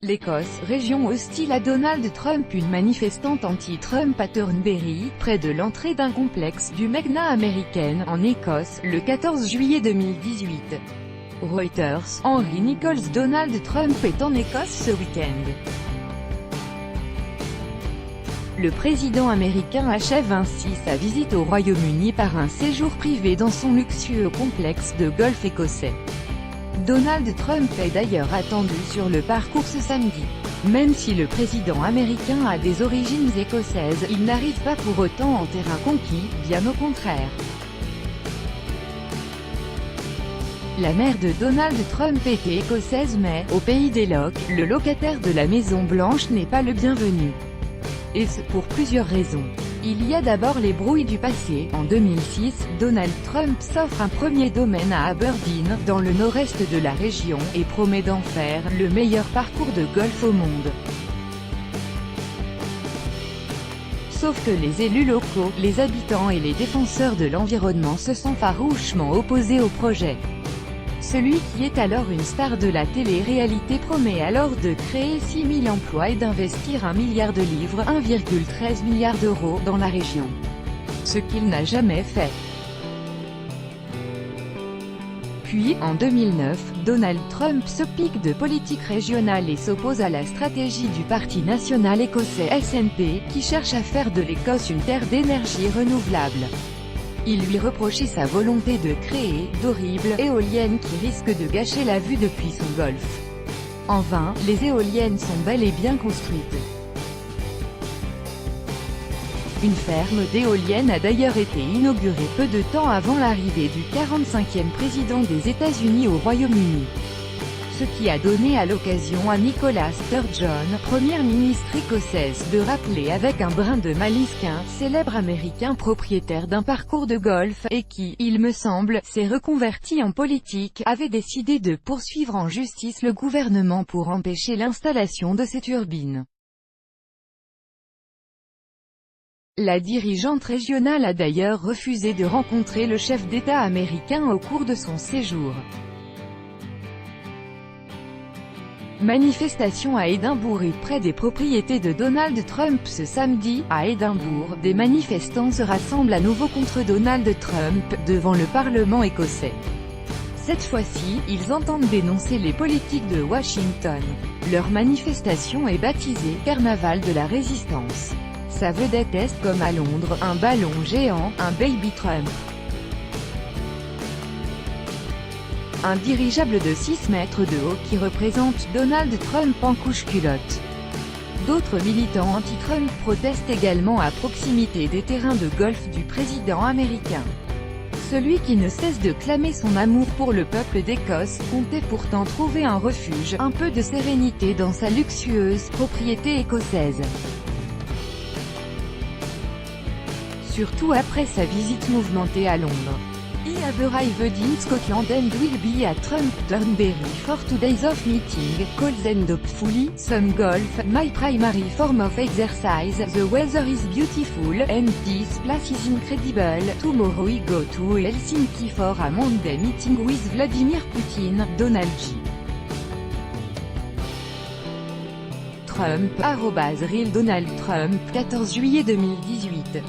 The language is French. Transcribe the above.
L'Écosse, région hostile à Donald Trump. Une manifestante anti-Trump à Turnberry, près de l'entrée d'un complexe du Magna américaine, en Écosse, le 14 juillet 2018. Reuters, Henry Nichols. Donald Trump est en Écosse ce week-end. Le président américain achève ainsi sa visite au Royaume-Uni par un séjour privé dans son luxueux complexe de golf écossais. Donald Trump est d'ailleurs attendu sur le parcours ce samedi. Même si le président américain a des origines écossaises, il n'arrive pas pour autant en terrain conquis, bien au contraire. La mère de Donald Trump était écossaise mais, au pays des Locs, le locataire de la Maison Blanche n'est pas le bienvenu. Et ce, pour plusieurs raisons. Il y a d'abord les brouilles du passé. En 2006, Donald Trump s'offre un premier domaine à Aberdeen, dans le nord-est de la région, et promet d'en faire le meilleur parcours de golf au monde. Sauf que les élus locaux, les habitants et les défenseurs de l'environnement se sont farouchement opposés au projet. Celui qui est alors une star de la télé-réalité promet alors de créer 6 000 emplois et d'investir 1 milliard de livres, 1,13 milliard d'euros, dans la région. Ce qu'il n'a jamais fait. Puis, en 2009, Donald Trump se pique de politique régionale et s'oppose à la stratégie du Parti national écossais SNP, qui cherche à faire de l'Écosse une terre d'énergie renouvelable. Il lui reprochait sa volonté de créer d'horribles éoliennes qui risquent de gâcher la vue depuis son golfe. En vain, les éoliennes sont bel et bien construites. Une ferme d'éoliennes a d'ailleurs été inaugurée peu de temps avant l'arrivée du 45e président des États-Unis au Royaume-Uni. Ce qui a donné à l'occasion à Nicola Sturgeon, première ministre écossaise, de rappeler avec un brin de malice qu'un célèbre américain propriétaire d'un parcours de golf, et qui, il me semble, s'est reconverti en politique, avait décidé de poursuivre en justice le gouvernement pour empêcher l'installation de ces turbines. La dirigeante régionale a d'ailleurs refusé de rencontrer le chef d'État américain au cours de son séjour. Manifestation à Édimbourg et près des propriétés de Donald Trump ce samedi. À Édimbourg, des manifestants se rassemblent à nouveau contre Donald Trump, devant le Parlement écossais. Cette fois-ci, ils entendent dénoncer les politiques de Washington. Leur manifestation est baptisée « Carnaval de la Résistance ». Sa vedette est, comme à Londres, un ballon géant, un Baby Trump. Un dirigeable de 6 mètres de haut qui représente Donald Trump en couche-culotte. D'autres militants anti-Trump protestent également à proximité des terrains de golf du président américain. Celui qui ne cesse de clamer son amour pour le peuple d'Écosse, comptait pourtant trouver un refuge, un peu de sérénité dans sa luxueuse propriété écossaise. Surtout après sa visite mouvementée à Londres. I have arrived in Scotland and will be at Trump Turnberry for 2 days of meeting, calls and hopefully, some golf, my primary form of exercise. The weather is beautiful, and this place is incredible. Tomorrow we go to Helsinki for a Monday meeting with Vladimir Putin, Donald J. Trump, @RealDonaldTrump, 14 juillet 2018.